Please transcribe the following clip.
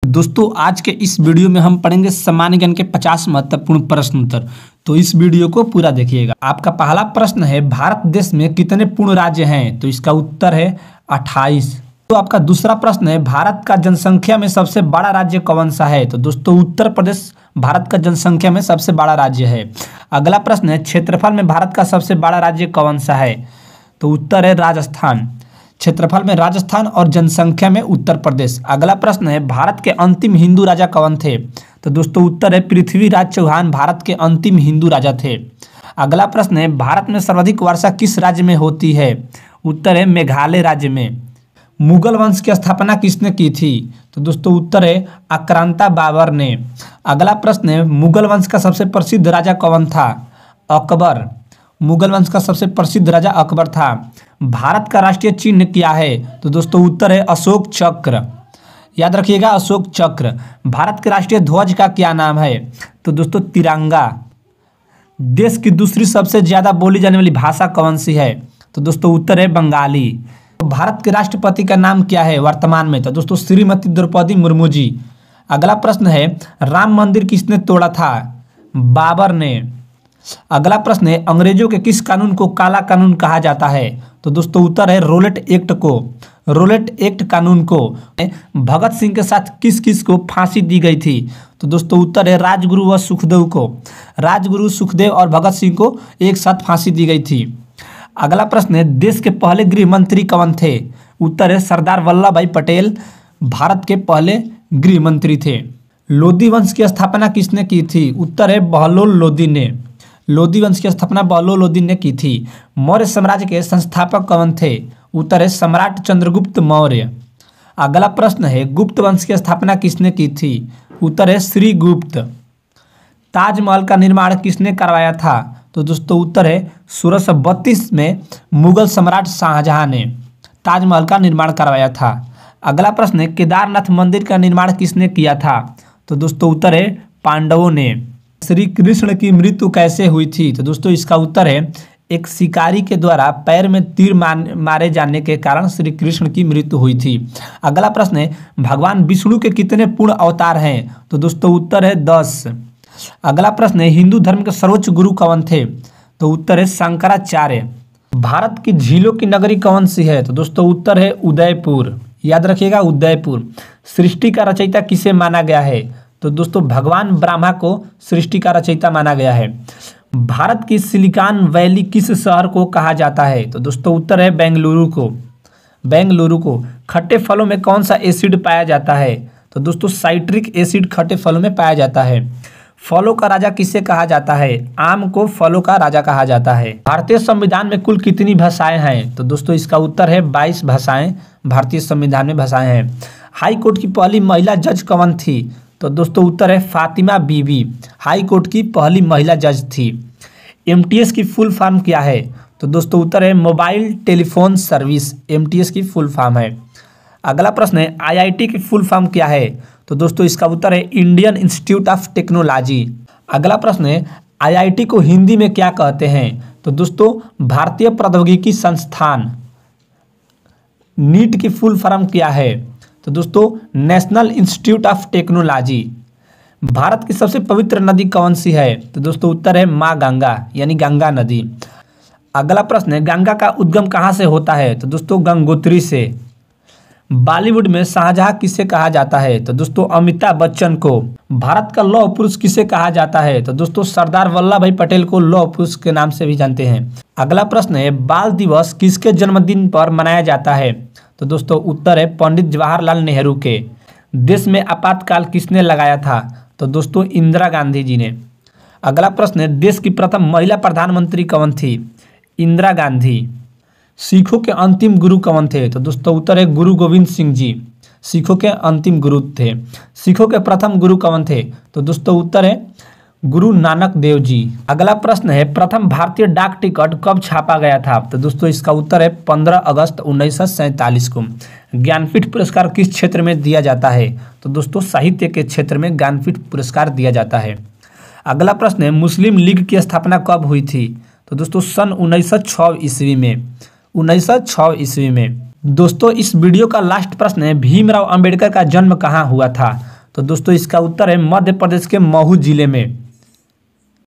दोस्तों आज के इस वीडियो में हम पढ़ेंगे सामान्य ज्ञान के 50 महत्वपूर्ण प्रश्न उत्तर। तो इस वीडियो को पूरा देखिएगा। आपका पहला प्रश्न है, भारत देश में कितने पूर्ण राज्य हैं? तो इसका उत्तर है 28। तो आपका दूसरा प्रश्न है, भारत का जनसंख्या में सबसे बड़ा राज्य कौन सा है? तो दोस्तों उत्तर प्रदेश भारत का जनसंख्या में सबसे बड़ा राज्य है। अगला प्रश्न है, क्षेत्रफल में भारत का सबसे बड़ा राज्य कौन सा है? तो उत्तर है राजस्थान। क्षेत्रफल में राजस्थान और जनसंख्या में उत्तर प्रदेश। अगला प्रश्न है, भारत के अंतिम हिंदू राजा कौन थे? तो दोस्तों उत्तर है पृथ्वीराज चौहान भारत के अंतिम हिंदू राजा थे। अगला प्रश्न है, भारत में सर्वाधिक वर्षा किस राज्य में होती है? उत्तर है मेघालय राज्य में। मुगल वंश की स्थापना किसने की थी? तो दोस्तों उत्तर है आक्रांता बाबर ने। अगला प्रश्न है, मुगल वंश का सबसे प्रसिद्ध राजा कौन था? अकबर। मुगल वंश का सबसे प्रसिद्ध राजा अकबर था। भारत का राष्ट्रीय चिन्ह क्या है? तो दोस्तों उत्तर है अशोक चक्र। याद रखिएगा अशोक चक्र। भारत के राष्ट्रीय ध्वज का क्या नाम है? तो दोस्तों तिरंगा। देश की दूसरी सबसे ज्यादा बोली जाने वाली भाषा कौन सी है? तो दोस्तों उत्तर है बंगाली। भारत के राष्ट्रपति का नाम क्या है वर्तमान में? तो दोस्तों श्रीमती द्रौपदी मुर्मू जी। अगला प्रश्न है, राम मंदिर किसने तोड़ा था? बाबर ने। अगला प्रश्न है, अंग्रेजों के किस कानून को काला कानून कहा जाता है? तो दोस्तों उत्तर है रोलेट एक्ट को। रोलेट एक्ट कानून को। भगत सिंह के साथ किस किस को फांसी दी गई थी? तो दोस्तों उत्तर है राजगुरु व सुखदेव को। राजगुरु सुखदेव और भगत सिंह को एक साथ फांसी दी गई थी। अगला प्रश्न है, देश के पहले गृह मंत्री कौन थे? उत्तर है सरदार वल्लभ भाई पटेल भारत के पहले गृह मंत्री थे। लोधी वंश की स्थापना किसने की थी? उत्तर है बहलोल लोधी ने। लोधी वंश की स्थापना बहलोल लोधी ने की थी। मौर्य साम्राज्य के संस्थापक कौन थे? उत्तर है सम्राट चंद्रगुप्त मौर्य। अगला प्रश्न है, गुप्त वंश की स्थापना किसने की थी? उत्तर है श्रीगुप्त। ताजमहल का निर्माण किसने करवाया था? तो दोस्तों उत्तर है 1632 में मुगल सम्राट शाहजहां ने ताजमहल का निर्माण करवाया था। अगला प्रश्न है, केदारनाथ मंदिर का निर्माण किसने किया था? तो दोस्तों उत्तर है पांडवों ने। श्री कृष्ण की मृत्यु कैसे हुई थी? तो दोस्तों इसका उत्तर है एक शिकारी के द्वारा पैर में तीर मारे जाने के कारण श्री कृष्ण की मृत्यु हुई थी। अगला प्रश्न है, भगवान विष्णु के कितने पूर्ण अवतार हैं? तो दोस्तों उत्तर है 10। अगला प्रश्न है, हिंदू धर्म के सर्वोच्च गुरु कौन थे? तो उत्तर है शंकराचार्य। भारत की झीलों की नगरी कौन सी है? तो दोस्तों उत्तर है उदयपुर। याद रखिएगा उदयपुर। सृष्टि का रचयिता किसे माना गया है? तो दोस्तों भगवान ब्रह्मा को सृष्टि का रचयिता माना गया है। भारत की सिलिकॉन वैली किस शहर को कहा जाता है? तो दोस्तों उत्तर है बेंगलुरु को। बेंगलुरु को। खट्टे फलों में कौन सा एसिड पाया जाता है? तो दोस्तों साइट्रिक एसिड खट्टे फलों में पाया जाता है। फलों का राजा किसे कहा जाता है? आम को फलों का राजा कहा जाता है। भारतीय संविधान में कुल कितनी भाषाएं हैं? तो दोस्तों इसका उत्तर है 22 भाषाएं भारतीय संविधान में भाषाएं हैं। हाई कोर्ट की पहली महिला जज कौन थी? तो दोस्तों उत्तर है फातिमा बीबी। हाई कोर्ट की पहली महिला जज थी। एमटीएस की फुल फॉर्म क्या है? तो दोस्तों उत्तर है मोबाइल टेलीफोन सर्विस। एमटीएस की फुल फॉर्म है। अगला प्रश्न है, आईआईटी की फुल फॉर्म क्या है? तो दोस्तों इसका उत्तर है इंडियन इंस्टीट्यूट ऑफ टेक्नोलॉजी। अगला प्रश्न है, आईआईटी को हिंदी में क्या कहते हैं? तो दोस्तों भारतीय प्रौद्योगिकी संस्थान। नीट की फुल फॉर्म क्या है? तो दोस्तों national institute of technology. Bharat की सबसे पवित्र नदी कौन सी है? तो दोस्तों उत्तर है माँ गंगा यानी गंगा नदी। अगला प्रश्न है, गंगा का उद्गम कहाँ से होता है? तो दोस्तों गंगोत्री से। बॉलीवुड में शाहजहां किसे कहा जाता है? तो दोस्तों अमिताभ बच्चन को। भारत का लौह पुरुष किसे कहा जाता है? तो दोस्तों सरदार वल्लभ भाई पटेल को लौह पुरुष के नाम से भी जानते हैं। अगला प्रश्न है, बाल दिवस किसके जन्मदिन पर मनाया जाता है? तो दोस्तों उत्तर है पंडित जवाहरलाल नेहरू के। देश में आपातकाल किसने लगाया था? तो दोस्तों इंदिरा गांधी जी ने। अगला प्रश्न है, देश की प्रथम महिला प्रधानमंत्री कौन थी? इंदिरा गांधी। सिखों के अंतिम गुरु कौन थे? तो दोस्तों उत्तर है गुरु गोविंद सिंह जी। सिखों के अंतिम गुरु थे। सिखों के प्रथम गुरु कौन थे? तो दोस्तों उत्तर है गुरु नानक देव जी। अगला प्रश्न है, प्रथम भारतीय डाक टिकट कब छापा गया था? तो दोस्तों इसका उत्तर है 15 अगस्त 1947 को। ज्ञानपीठ पुरस्कार किस क्षेत्र में दिया जाता है? तो दोस्तों साहित्य के क्षेत्र में ज्ञानपीठ पुरस्कार दिया जाता है। अगला प्रश्न है, मुस्लिम लीग की स्थापना कब हुई थी? तो दोस्तों सन 1906 ईस्वी में। 1906 ईस्वी में। दोस्तों इस वीडियो का लास्ट प्रश्न है, भीमराव अंबेडकर का जन्म कहाँ हुआ था? तो दोस्तों इसका उत्तर है मध्य प्रदेश के महू जिले में।